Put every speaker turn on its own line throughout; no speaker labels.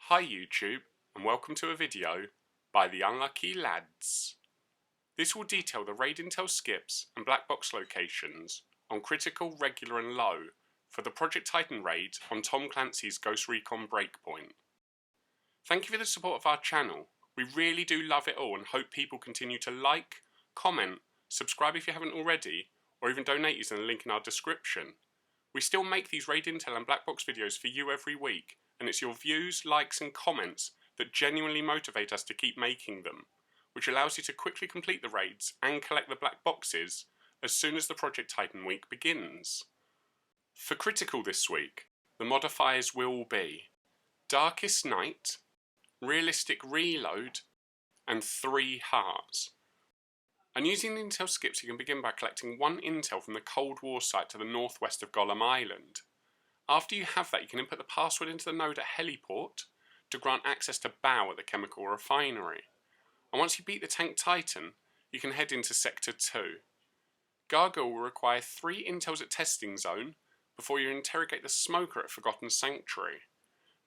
Hi YouTube, and welcome to a video by the Unlucky Lads. This will detail the raid intel skips and black box locations on critical, regular and low for the Project Titan raid on Tom Clancy's Ghost Recon Breakpoint. Thank you for the support of our channel. We really do love it all and hope people continue to like, comment, subscribe if you haven't already, or even donate using the link in our description. We still make these raid intel and black box videos for you every week, and it's your views, likes and comments that genuinely motivate us to keep making them, which allows you to quickly complete the raids and collect the black boxes as soon as the Project Titan week begins. For critical this week, the modifiers will be Darkest Night, Realistic Reload and 3 hearts. And using the intel skips, you can begin by collecting 1 intel from the Cold War site to the northwest of Golem Island. After you have that, you can input the password into the node at Heliport to grant access to Baal at the chemical refinery. And once you beat the tank Titan, you can head into Sector 2. Gargoyle will require 3 intels at Testing Zone before you interrogate the smoker at Forgotten Sanctuary.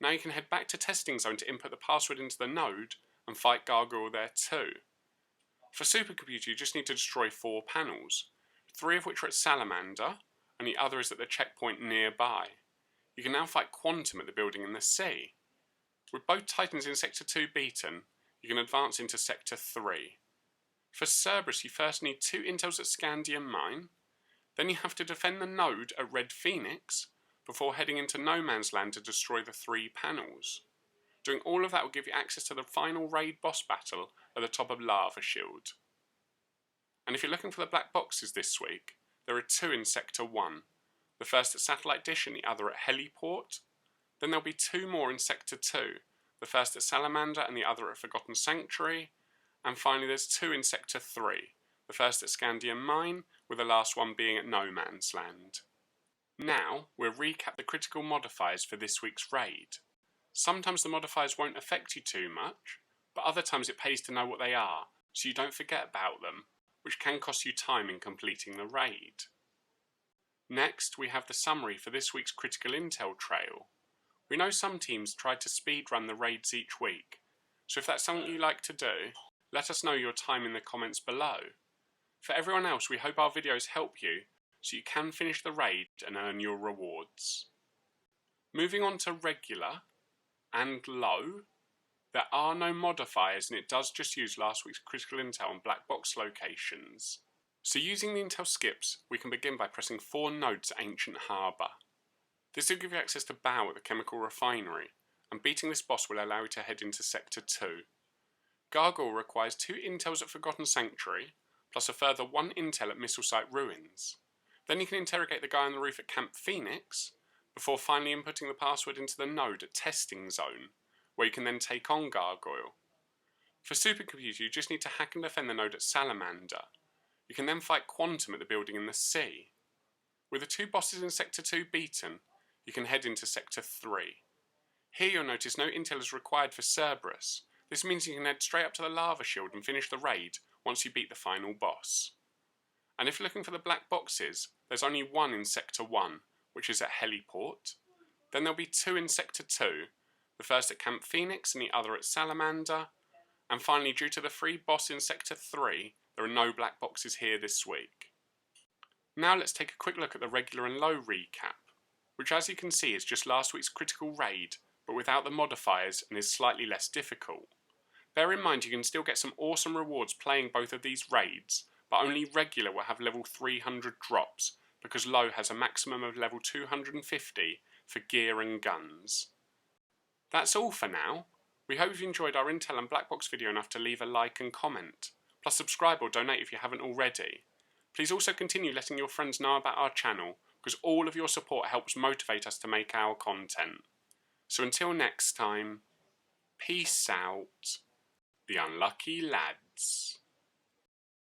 Now you can head back to Testing Zone to input the password into the node and fight Gargoyle there too. For Supercomputer, you just need to destroy 4 panels, 3 of which are at Salamander and the other is at the checkpoint nearby. You can now fight Quantum at the building in the sea. With both Titans in Sector 2 beaten, you can advance into Sector 3. For Cerberus, you first need 2 intels at Scandium Mine, then you have to defend the node at Red Phoenix before heading into No Man's Land to destroy the 3 panels. Doing all of that will give you access to the final raid boss battle at the top of Lava Shield. And if you're looking for the black boxes this week, there are 2 in Sector 1. The first at Satellite Dish and the other at Heliport. Then there'll be 2 more in Sector 2, the first at Salamander and the other at Forgotten Sanctuary. And finally there's 2 in Sector 3, the first at Scandium Mine, with the last one being at No Man's Land. Now, we'll recap the critical modifiers for this week's raid. Sometimes the modifiers won't affect you too much, but other times it pays to know what they are, so you don't forget about them, which can cost you time in completing the raid. Next, we have the summary for this week's critical intel trail. We know some teams try to speedrun the raids each week, so if that's something you like to do, let us know your time in the comments below. For everyone else, we hope our videos help you, so you can finish the raid and earn your rewards. Moving on to regular and low, there are no modifiers and it does just use last week's critical intel and black box locations. So using the intel skips, we can begin by pressing 4 nodes at Ancient Harbour. This will give you access to Baal at the chemical refinery, and beating this boss will allow you to head into Sector 2. Gargoyle requires 2 intels at Forgotten Sanctuary, plus a further 1 intel at Missile Site Ruins. Then you can interrogate the guy on the roof at Camp Phoenix, before finally inputting the password into the node at Testing Zone, where you can then take on Gargoyle. For Supercomputer, you just need to hack and defend the node at Salamander. You can then fight Quantum at the building in the sea. With the 2 bosses in Sector 2 beaten, you can head into Sector 3. Here you'll notice no intel is required for Cerberus. This means you can head straight up to the Lava Shield and finish the raid once you beat the final boss. And if you're looking for the black boxes, there's only 1 in Sector 1, which is at Heliport. Then there'll be 2 in Sector 2, the first at Camp Phoenix and the other at Salamander. And finally, due to the free boss in Sector 3, there are no black boxes here this week. Now let's take a quick look at the regular and low recap, which as you can see is just last week's critical raid, but without the modifiers and is slightly less difficult. Bear in mind you can still get some awesome rewards playing both of these raids, but only regular will have level 300 drops, because low has a maximum of level 250 for gear and guns. That's all for now. We hope you've enjoyed our intel and black box video enough to leave a like and comment. Plus subscribe or donate if you haven't already. Please also continue letting your friends know about our channel, because all of your support helps motivate us to make our content. So until next time, peace out, the Unlucky Lads.